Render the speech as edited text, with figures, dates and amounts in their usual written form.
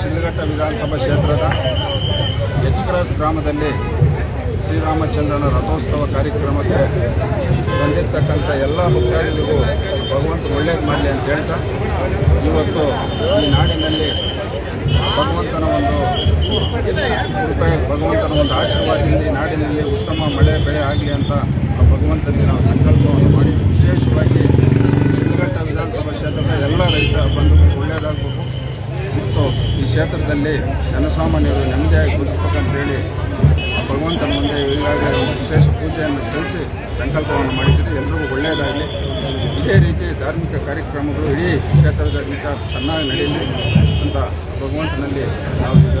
ಶಿಡ್ಲಘಟ್ಟ ವಿಧಾನಸಭಾ ಕ್ಷೇತ್ರದ H cross ಗ್ರಾಮದಲ್ಲಿ ಶ್ರೀರಾಮಚಂದ್ರನ ರಥೋತ್ಸವ ಕಾರ್ಯಕ್ರಮಕ್ಕೆ ಬಂದಿರತಕ್ಕಂಥ ಎಲ್ಲ ಭಕ್ತಾದಿಗಳಿಗೂ ಭಗವಂತ ಒಳ್ಳೇದು ಮಾಡಲಿ ಅಂತ ಹೇಳ್ತಾ, ಇವತ್ತು ಈ ನಾಡಿನಲ್ಲಿ ಭಗವಂತನ ಒಂದು ಭಗವಂತನ ಒಂದು ಆಶೀರ್ವಾದದಿಂದ ಈ ನಾಡಿನಲ್ಲಿ ಉತ್ತಮ ಮಳೆ ಬೆಳೆ ಆಗಲಿ ಅಂತ ಆ ಭಗವಂತನಿಗೆ ನಾವು ಸಂಕಲ್ಪವನ್ನು ಮಾಡಿ, ವಿಶೇಷವಾಗಿ ಶಿಡ್ಲಘಟ್ಟ ವಿಧಾನಸಭಾ ಕ್ಷೇತ್ರದ ಎಲ್ಲ ರೈತ ಬಂಧುಗಳು ಒಳ್ಳೆಯದಾಗಬೇಕು ಮತ್ತು ಈ ಕ್ಷೇತ್ರದಲ್ಲಿ ಜನಸಾಮಾನ್ಯರು ನೆಮ್ಮದಿಯಾಗಿ ಬದುಕಬೇಕಂತೇಳಿ ಆ ಭಗವಂತನ ಮುಂದೆ ಈಗಾಗಲೇ ವಿಶೇಷ ಪೂಜೆಯನ್ನು ಸಲ್ಲಿಸಿ ಸಂಕಲ್ಪವನ್ನು ಮಾಡಿದರೆ ಎಲ್ರಿಗೂ ಒಳ್ಳೆಯದಾಗಲಿ. ಇದೇ ರೀತಿ ಧಾರ್ಮಿಕ ಕಾರ್ಯಕ್ರಮಗಳು ಇಡೀ ಕ್ಷೇತ್ರದಲ್ಲಿ ಚೆನ್ನಾಗಿ ನಡೆಯಲಿ ಅಂತ ಭಗವಂತನಲ್ಲಿ ನಾವು ಈಗ